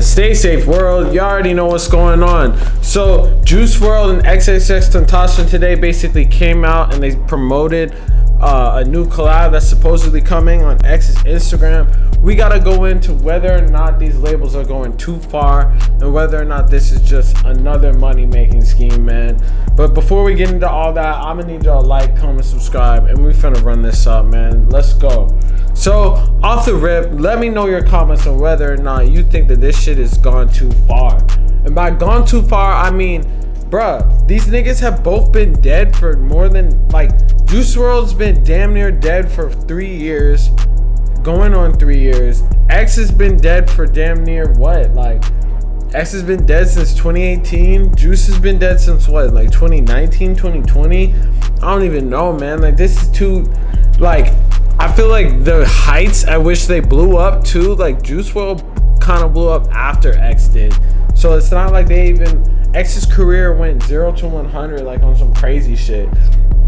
Stay safe, world. You already know what's going on. So Juice WRLD and XXXTENTACION today basically came out and they promoted a new collab that's supposedly coming on X's Instagram. We gotta go into whether or not these labels are going too far and whether or not this is just another money-making scheme, man. But before we get into all that, I'm gonna need y'all to like, comment, subscribe, and we finna run this up, man. Let's go. So off the rip, let me know your comments on whether or not you think that this shit has gone too far. And by gone too far, I mean, bruh, these niggas have both been dead for more than, like, Juice WRLD's been damn near dead for 3 years, going on 3 years. X has been dead for damn near what? Like, X has been dead since 2018. Juice has been dead since what? Like 2019, 2020? I don't even know, man. Like, this is too, like, I feel like the heights at which they blew up too, like Juice WRLD kind of blew up after X did. So it's not like they even, X's career went 0 to 100 like on some crazy shit.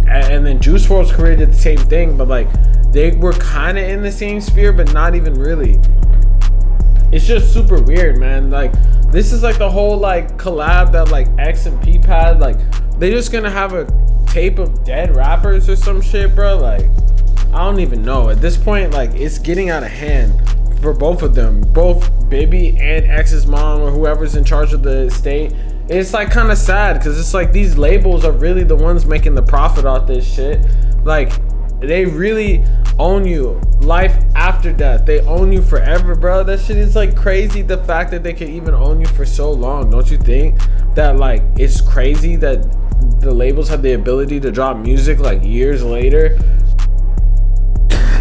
And then Juice WRLD's career did the same thing, but like they were kind of in the same sphere, but not even really. It's just super weird, man. Like, this is like the whole like collab that like X and Peep had. Like, they just gonna have a tape of dead rappers or some shit, bro. Like, I don't even know. At this point, like, it's getting out of hand for both of them, both Baby and X's mom or whoever's in charge of the estate. It's like kind of sad because it's like these labels are really the ones making the profit off this shit. Like, they really own you. Life after death, they own you forever, bro. That shit is like crazy. The fact that they can even own you for so long, don't you think that like it's crazy that the labels have the ability to drop music like years later?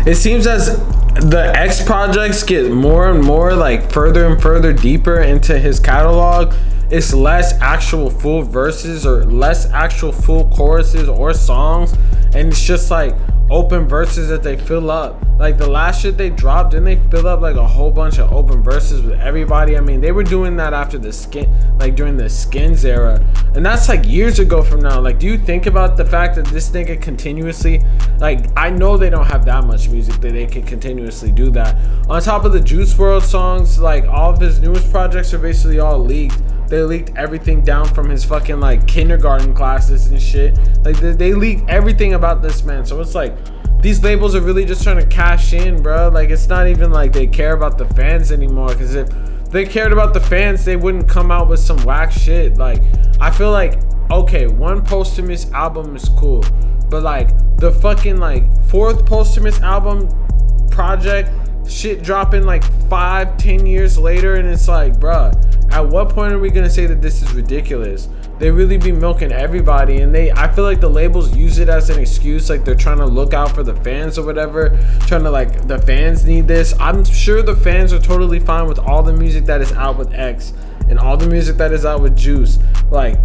It seems as the X projects get more and more like further and further deeper into his catalog, it's less actual full verses or less actual full choruses or songs, and it's just like open verses that they fill up. Like the last shit they dropped, didn't they fill up like a whole bunch of open verses with everybody? I mean, they were doing that after the skin, like during the Skins era, and that's like years ago from now. Like, do you think about the fact that this nigga continuously, like, I know they don't have that much music that they can continuously do that. On top of the Juice WRLD songs, like all of his newest projects are basically all leaked. They leaked everything down from his fucking like kindergarten classes and shit. Like they leaked everything about this man. So it's like these labels are really just trying to cash in, bro. Like, it's not even like they care about the fans anymore, because if they cared about the fans, they wouldn't come out with some whack shit. Like, I feel like, okay, one posthumous album is cool, but like the fucking like 4th posthumous album project, shit dropping like 5-10 years later, and it's like, bruh, at what point are we gonna say that this is ridiculous? They really be milking everybody, and I feel like the labels use it as an excuse, like they're trying to look out for the fans or whatever, trying to like, the fans need this. I'm sure the fans are totally fine with all the music that is out with X and all the music that is out with Juice. Like,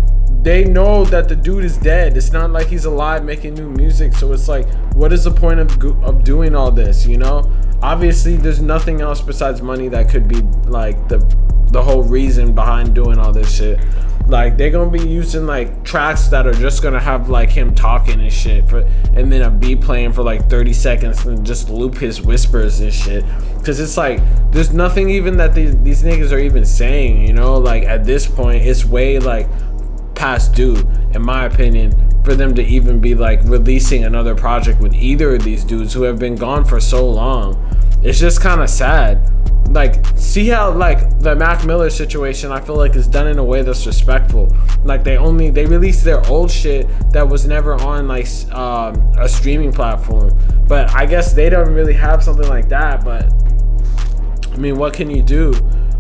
they know that the dude is dead. It's not like he's alive making new music. So it's like, what is the point of doing all this, you know? Obviously there's nothing else besides money that could be like the whole reason behind doing all this shit. Like, they're gonna be using like tracks that are just gonna have like him talking and shit and then a beat playing for like 30 seconds and just loop his whispers and shit, because it's like there's nothing even that these niggas are even saying, you know? Like, at this point it's way like past due, in my opinion, for them to even be like releasing another project with either of these dudes who have been gone for so long. It's just kind of sad. Like, see how like the Mac Miller situation, I feel like, is done in a way that's respectful. Like, they released their old shit that was never on like a streaming platform, but I guess they don't really have something like that. But I mean, what can you do?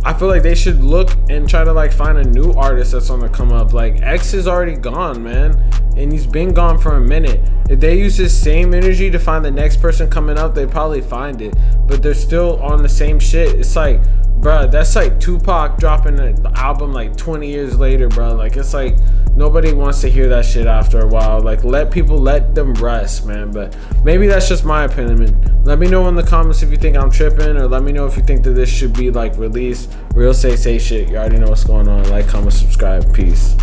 I feel like they should look and try to like find a new artist that's on the come up. Like, X is already gone, man, and he's been gone for a minute. If they use this same energy to find the next person coming up, they'd probably find it, but they're still on the same shit. It's like, bro, that's like Tupac dropping an album like 20 years later, bro. Like, it's like nobody wants to hear that shit after a while. Like, let them rest, man. But maybe that's just my opinion. Let me know in the comments if you think I'm tripping, or let me know if you think that this should be like released. Real say shit. You already know what's going on. Like, comment, subscribe. Peace.